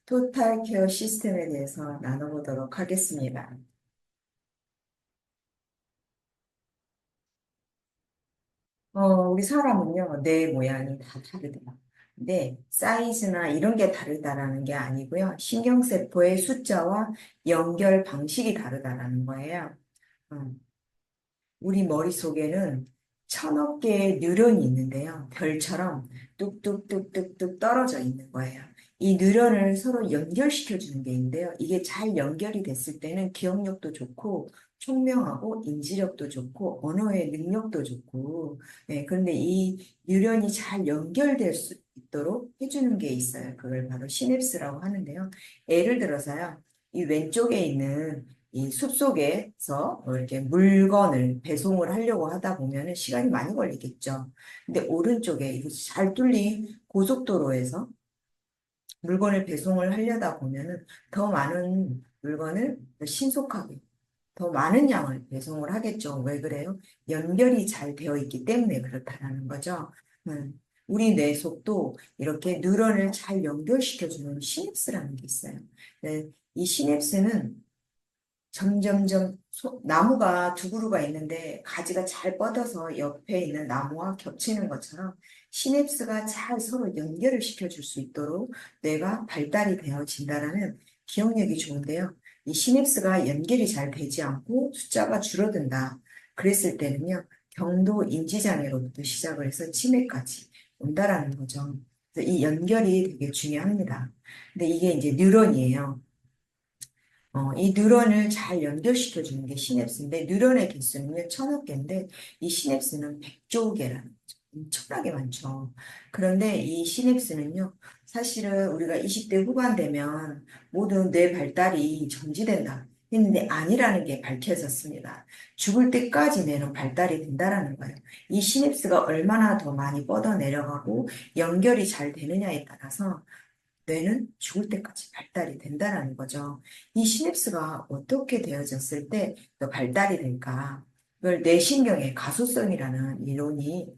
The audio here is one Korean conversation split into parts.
토탈 케어 시스템에 대해서 나눠보도록 하겠습니다. 우리 사람은요, 뇌 모양이 다 다르대요. 근데 사이즈나 이런 게 다르다라는 게 아니고요. 신경세포의 숫자와 연결 방식이 다르다라는 거예요. 음, 우리 머릿속에는 천억 개의 뉴런이 있는데요. 별처럼 뚝뚝뚝뚝뚝 떨어져 있는 거예요. 이 뉴런을 서로 연결시켜주는 게 있는데요. 이게 잘 연결이 됐을 때는 기억력도 좋고, 총명하고, 인지력도 좋고, 언어의 능력도 좋고, 네, 그런데 이 뉴런이 잘 연결될 수 있도록 해주는 게 있어요. 그걸 바로 시냅스라고 하는데요. 예를 들어서요. 이 왼쪽에 있는 이 숲속에서 이렇게 물건을 배송을 하려고 하다 보면은 시간이 많이 걸리겠죠. 근데 오른쪽에 이거 잘 뚫린 고속도로에서 물건을 배송을 하려다 보면은 더 많은 물건을 신속하게 더 많은 양을 배송을 하겠죠. 왜 그래요? 연결이 잘 되어 있기 때문에 그렇다는 거죠. 우리 뇌 속도 이렇게 뉴런을 잘 연결시켜주는 시냅스라는 게 있어요. 네, 이 시냅스는 점점점 나무가 두 그루가 있는데 가지가 잘 뻗어서 옆에 있는 나무와 겹치는 것처럼 시냅스가 잘 서로 연결을 시켜줄 수 있도록 뇌가 발달이 되어진다라면 기억력이 좋은데요. 이 시냅스가 연결이 잘 되지 않고 숫자가 줄어든다. 그랬을 때는요, 경도 인지장애로부터 시작을 해서 치매까지 온다라는 거죠. 그래서 이 연결이 되게 중요합니다. 근데 이게 이제 뉴런이에요. 이 뉴런을 잘 연결시켜 주는 게 시냅스인데 뉴런의 개수는요 천억 개인데 이 시냅스는 100조 개라는 거죠. 엄청나게 많죠. 그런데 이 시냅스는요 사실은 우리가 20대 후반 되면 모든 뇌 발달이 정지된다 했는데 아니라는 게 밝혀졌습니다. 죽을 때까지 뇌는 발달이 된다라는 거예요. 이 시냅스가 얼마나 더 많이 뻗어 내려가고 연결이 잘 되느냐에 따라서 뇌는 죽을 때까지 발달이 된다는 거죠. 이 시냅스가 어떻게 되어졌을 때 더 발달이 될까? 그걸 뇌신경의 가소성이라는 이론이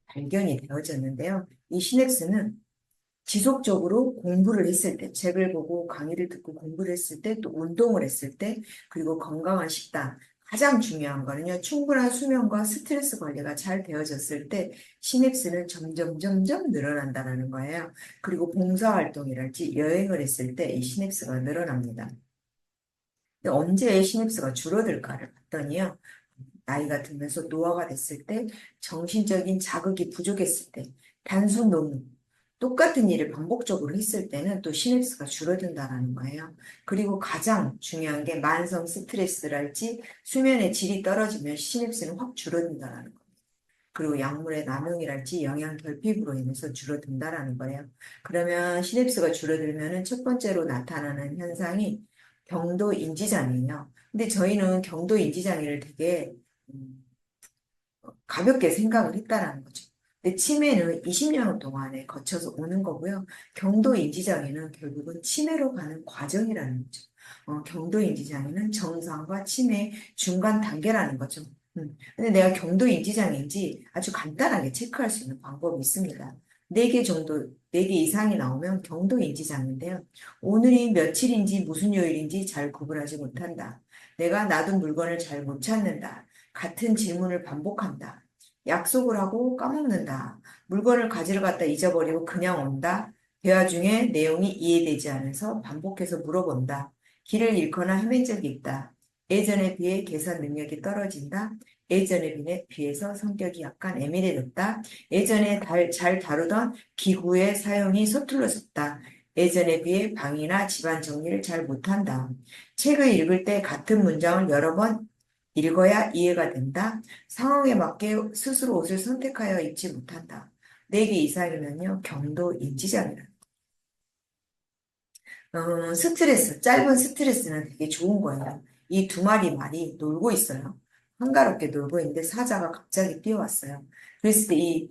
발견이 되어졌는데요. 이 시냅스는 지속적으로 공부를 했을 때, 책을 보고 강의를 듣고 공부를 했을 때, 또 운동을 했을 때, 그리고 건강한 식단. 가장 중요한 거는요, 충분한 수면과 스트레스 관리가 잘 되어졌을 때, 시냅스는 점점 늘어난다는 거예요. 그리고 봉사활동이랄지 여행을 했을 때 이 시냅스가 늘어납니다. 근데 언제 시냅스가 줄어들까를 봤더니요, 나이가 들면서 노화가 됐을 때, 정신적인 자극이 부족했을 때, 단순 노무, 똑같은 일을 반복적으로 했을 때는 또 시냅스가 줄어든다는 거예요. 그리고 가장 중요한 게 만성 스트레스랄지 수면의 질이 떨어지면 시냅스는 확 줄어든다는 거예요. 그리고 약물의 남용이랄지 영양 결핍으로 인해서 줄어든다라는 거예요. 그러면 시냅스가 줄어들면은 첫 번째로 나타나는 현상이 경도 인지장애예요. 근데 저희는 경도 인지장애를 되게 음, 가볍게 생각을 했다라는 거죠. 근데 치매는 20년 동안에 거쳐서 오는 거고요. 경도인지장애는 결국은 치매로 가는 과정이라는 거죠. 경도인지장애는 정상과 치매 중간 단계라는 거죠. 근데 내가 경도인지장애인지 아주 간단하게 체크할 수 있는 방법이 있습니다. 4개 정도, 4개 이상이 나오면 경도인지장애인데요. 오늘이 며칠인지 무슨 요일인지 잘 구분하지 못한다. 내가 놔둔 물건을 잘 못 찾는다. 같은 질문을 반복한다. 약속을 하고 까먹는다. 물건을 가지러 갔다 잊어버리고 그냥 온다. 대화 중에 내용이 이해되지 않아서 반복해서 물어본다. 길을 잃거나 헤맨 적이 있다. 예전에 비해 계산 능력이 떨어진다. 예전에 비해서 성격이 약간 예민해졌다. 예전에 잘 다루던 기구의 사용이 서툴러졌다. 예전에 비해 방이나 집안 정리를 잘 못한다. 책을 읽을 때 같은 문장을 여러 번 읽어야 이해가 된다. 상황에 맞게 스스로 옷을 선택하여 입지 못한다. 4개 이상이면요, 경도 인지장애라. 스트레스, 짧은 스트레스는 되게 좋은 거예요. 이 두 마리 말이 놀고 있어요. 한가롭게 놀고 있는데 사자가 갑자기 뛰어왔어요. 그랬을 때 이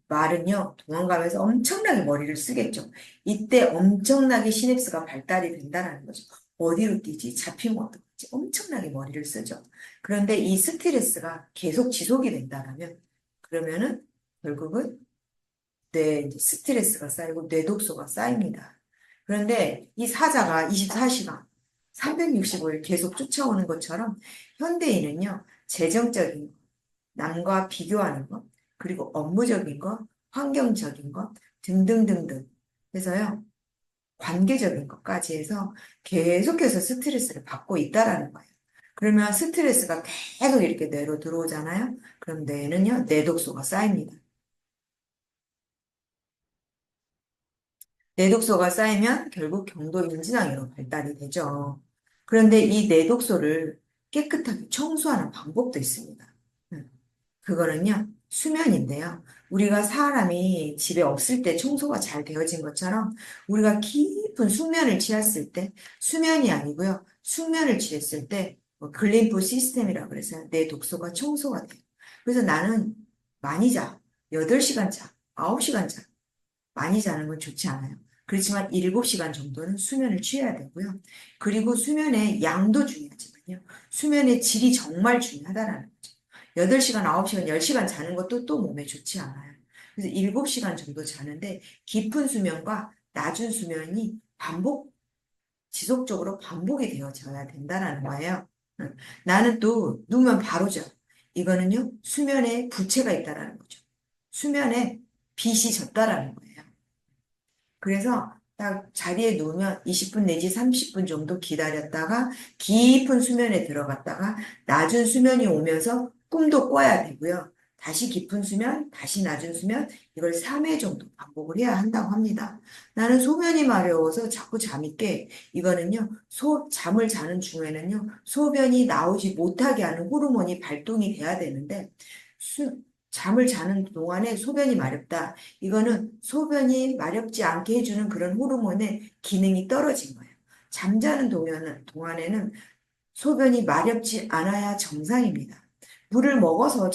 말은요, 도망가면서 엄청나게 머리를 쓰겠죠. 이때 엄청나게 시냅스가 발달이 된다는 거죠. 어디로 뛰지? 잡히면 어떡하지? 엄청나게 머리를 쓰죠. 그런데 이 스트레스가 계속 지속이 된다면, 그러면은 결국은 뇌 이제 스트레스가 쌓이고 뇌독소가 쌓입니다. 그런데 이 사자가 24시간, 365일 계속 쫓아오는 것처럼 현대인은요, 재정적인 것, 남과 비교하는 것, 그리고 업무적인 것, 환경적인 것 등등등등 해서요, 관계적인 것까지 해서 계속해서 스트레스를 받고 있다라는 거예요. 그러면 스트레스가 계속 이렇게 뇌로 들어오잖아요. 그럼 뇌는요, 뇌독소가 쌓입니다. 뇌독소가 쌓이면 결국 경도인지장애로 발달이 되죠. 그런데 이 뇌독소를 깨끗하게 청소하는 방법도 있습니다. 음, 그거는요, 수면인데요. 우리가 사람이 집에 없을 때 청소가 잘 되어진 것처럼 우리가 깊은 숙면을 취했을 때, 수면이 아니고요, 숙면을 취했을 때, 글림프 시스템이라고 그래서 내 독소가 청소가 돼요. 그래서 나는 많이 자. 8시간 자. 9시간 자. 많이 자는 건 좋지 않아요. 그렇지만 7시간 정도는 수면을 취해야 되고요. 그리고 수면의 양도 중요하지만요. 수면의 질이 정말 중요하다는 거죠. 8시간, 9시간, 10시간 자는 것도 또 몸에 좋지 않아요. 그래서 7시간 정도 자는데 깊은 수면과 낮은 수면이 지속적으로 반복이 되어져야 된다는 거예요. 응. 나는 또 누우면 바로 자. 이거는요, 수면에 부채가 있다라는 거죠. 수면에 빚이 졌다라는 거예요. 그래서 딱 자리에 누우면 20분 내지 30분 정도 기다렸다가 깊은 수면에 들어갔다가 낮은 수면이 오면서 꿈도 꿔야 되고요. 다시 깊은 수면, 다시 낮은 수면, 이걸 3회 정도 반복을 해야 한다고 합니다. 나는 소변이 마려워서 자꾸 잠이 깨. 이거는요, 잠을 자는 중에는요, 소변이 나오지 못하게 하는 호르몬이 발동이 돼야 되는데, 수, 잠을 자는 동안에 소변이 마렵다. 이거는 소변이 마렵지 않게 해주는 그런 호르몬의 기능이 떨어진 거예요. 잠자는 동안에는 소변이 마렵지 않아야 정상입니다. 물을 먹어서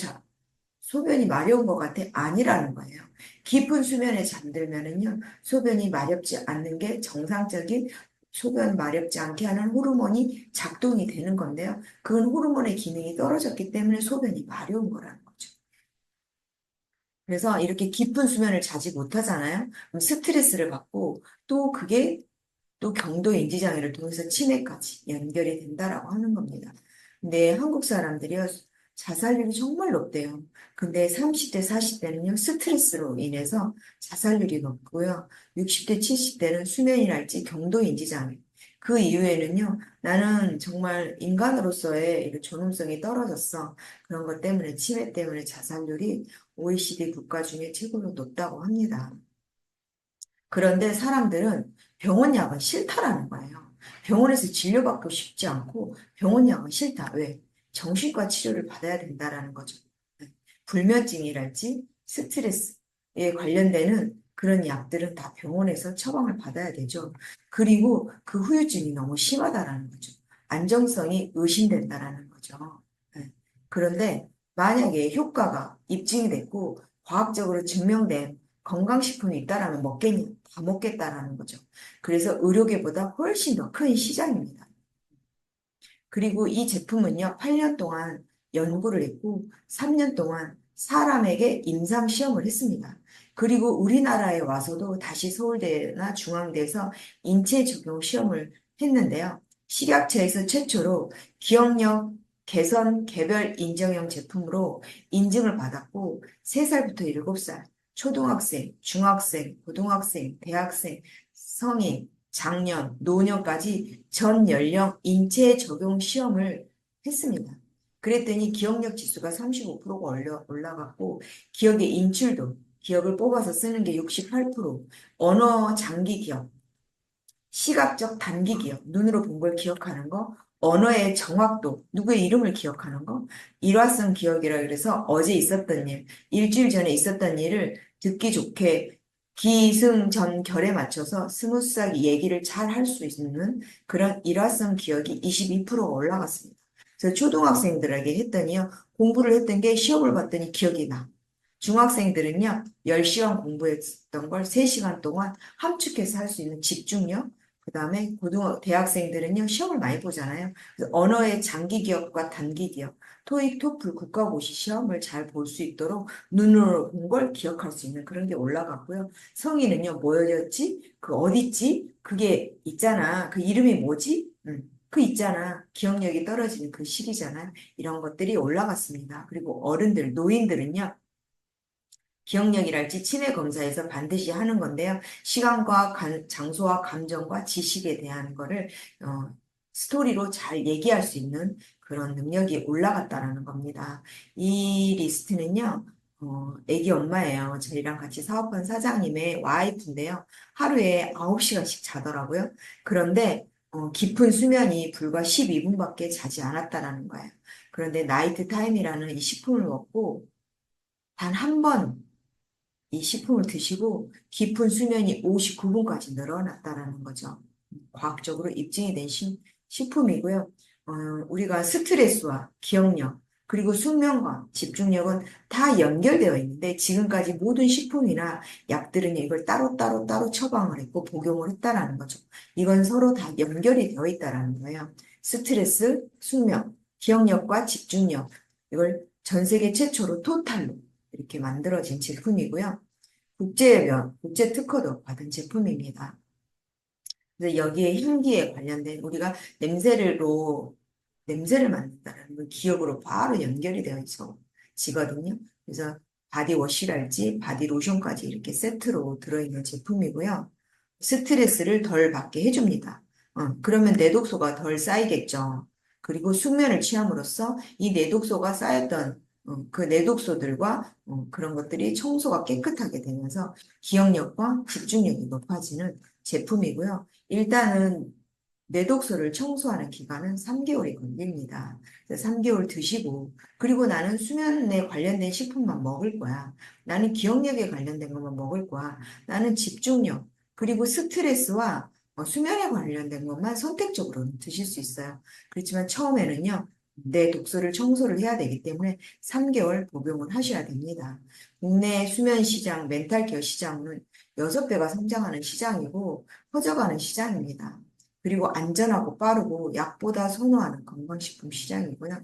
소변이 마려운 것 같아? 아니라는 거예요. 깊은 수면에 잠들면은요, 소변이 마렵지 않는 게 정상적인 소변 마렵지 않게 하는 호르몬이 작동이 되는 건데요. 그건 호르몬의 기능이 떨어졌기 때문에 소변이 마려운 거라는 거죠. 그래서 이렇게 깊은 수면을 자지 못하잖아요. 그럼 스트레스를 받고 또 그게 또 경도 인지장애를 통해서 치매까지 연결이 된다라고 하는 겁니다. 근데 한국 사람들이요, 자살률이 정말 높대요. 근데 30대, 40대는요, 스트레스로 인해서 자살률이 높고요. 60대, 70대는 수면이랄지 경도 인지장애. 그 이후에는요, 나는 정말 인간으로서의 이런 존엄성이 떨어졌어. 그런 것 때문에, 치매 때문에 자살률이 OECD 국가 중에 최고로 높다고 합니다. 그런데 사람들은 병원 약은 싫다라는 거예요. 병원에서 진료받고 싶지 않고 병원 약은 싫다. 왜? 정신과 치료를 받아야 된다라는 거죠. 네. 불면증이랄지 스트레스에 관련되는 그런 약들은 다 병원에서 처방을 받아야 되죠. 그리고 그 후유증이 너무 심하다라는 거죠. 안정성이 의심된다라는 거죠. 네. 그런데 만약에 효과가 입증이 됐고 과학적으로 증명된 건강식품이 있다라면 먹겠니? 다 먹겠다라는 거죠. 그래서 의료계보다 훨씬 더 큰 시장입니다. 그리고 이 제품은요, 8년 동안 연구를 했고, 3년 동안 사람에게 임상 시험을 했습니다. 그리고 우리나라에 와서도 다시 서울대나 중앙대에서 인체 적용 시험을 했는데요. 식약처에서 최초로 기억력 개선 개별 인정형 제품으로 인증을 받았고, 3살부터 7살, 초등학생, 중학생, 고등학생, 대학생, 성인, 장년, 노년까지 전 연령 인체 적용 시험을 했습니다. 그랬더니 기억력 지수가 35%가 올라갔고, 기억의 인출도, 기억을 뽑아서 쓰는 게 68%, 언어 장기 기억, 시각적 단기 기억, 눈으로 본 걸 기억하는 거, 언어의 정확도, 누구의 이름을 기억하는 거, 일화성 기억이라 그래서 어제 있었던 일, 일주일 전에 있었던 일을 듣기 좋게 기승전결에 맞춰서 스무스하게 얘기를 잘 할 수 있는 그런 일화성 기억이 22%가 올라갔습니다. 그래서 초등학생들에게 했더니요, 공부를 했던 게 시험을 봤더니 기억이 나. 중학생들은요, 10시간 공부했던 걸 3시간 동안 함축해서 할 수 있는 집중력, 그다음에 대학생들은요, 시험을 많이 보잖아요. 그래서 언어의 장기 기억과 단기 기억, 토익, 토플, 국가고시 시험을 잘 볼 수 있도록 눈으로 본 걸 기억할 수 있는 그런 게 올라갔고요. 성인은요, 뭐였지? 그 어딨지? 그게 있잖아. 그 이름이 뭐지? 그 있잖아. 기억력이 떨어지는 그 시기잖아요. 이런 것들이 올라갔습니다. 그리고 어른들, 노인들은요, 기억력이랄지 치매 검사에서 반드시 하는 건데요. 시간과 장소와 감정과 지식에 대한 거를 어, 스토리로 잘 얘기할 수 있는 그런 능력이 올라갔다라는 겁니다. 이 리스트는요. 애기 엄마예요. 저희랑 같이 사업한 사장님의 와이프인데요. 하루에 9시간씩 자더라고요. 그런데 깊은 수면이 불과 12분밖에 자지 않았다라는 거예요. 그런데 나이트 타임이라는 이 식품을 먹고 단 한 번 이 식품을 드시고 깊은 수면이 59분까지 늘어났다라는 거죠. 과학적으로 입증이 된 식품이고요. 우리가 스트레스와 기억력, 그리고 숙면과 집중력은 다 연결되어 있는데 지금까지 모든 식품이나 약들은 이걸 따로 처방을 했고 복용을 했다라는 거죠. 이건 서로 다 연결이 되어 있다라는 거예요. 스트레스, 숙면, 기억력과 집중력, 이걸 전 세계 최초로 토탈로 이렇게 만들어진 제품이고요. 국제 특허도 받은 제품입니다. 그래서 여기에 향기에 관련된 우리가 냄새를 맡는다는 건 기억으로 바로 연결이 되어 있어지거든요. 그래서 바디워시랄지 바디로션까지 이렇게 세트로 들어있는 제품이고요. 스트레스를 덜 받게 해줍니다. 그러면 내독소가 덜 쌓이겠죠. 그리고 숙면을 취함으로써 이 내독소가 쌓였던 그 내독소들과 그런 것들이 청소가 깨끗하게 되면서 기억력과 집중력이 높아지는 제품이고요. 일단은 내독소를 청소하는 기간은 3개월이 걸립니다. 그래서 3개월 드시고, 그리고 나는 수면에 관련된 식품만 먹을 거야. 나는 기억력에 관련된 것만 먹을 거야. 나는 집중력, 그리고 스트레스와 수면에 관련된 것만 선택적으로 드실 수 있어요. 그렇지만 처음에는요, 내 독소를 청소를 해야 되기 때문에 3개월 복용을 하셔야 됩니다. 국내 수면 시장, 멘탈케어 시장은 6배가 성장하는 시장이고 커져가는 시장입니다. 그리고 안전하고 빠르고 약보다 선호하는 건강식품 시장이고요.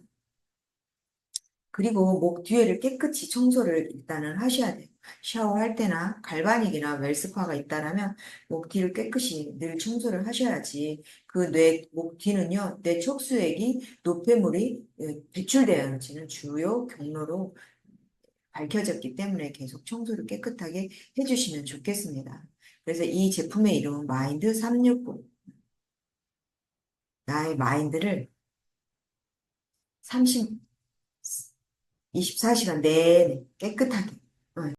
그리고 목 뒤에를 깨끗이 청소를 일단은 하셔야 돼요. 샤워할 때나 갈바닉이나 웰스파가 있다라면 목 뒤를 깨끗이 늘 청소를 하셔야지 목 뒤는요, 뇌 촉수액이 노폐물이 배출되어지는 주요 경로로 밝혀졌기 때문에 계속 청소를 깨끗하게 해주시면 좋겠습니다. 그래서 이 제품의 이름은 마인드 369. 나의 마인드를 30, 24시간 내내 깨끗하게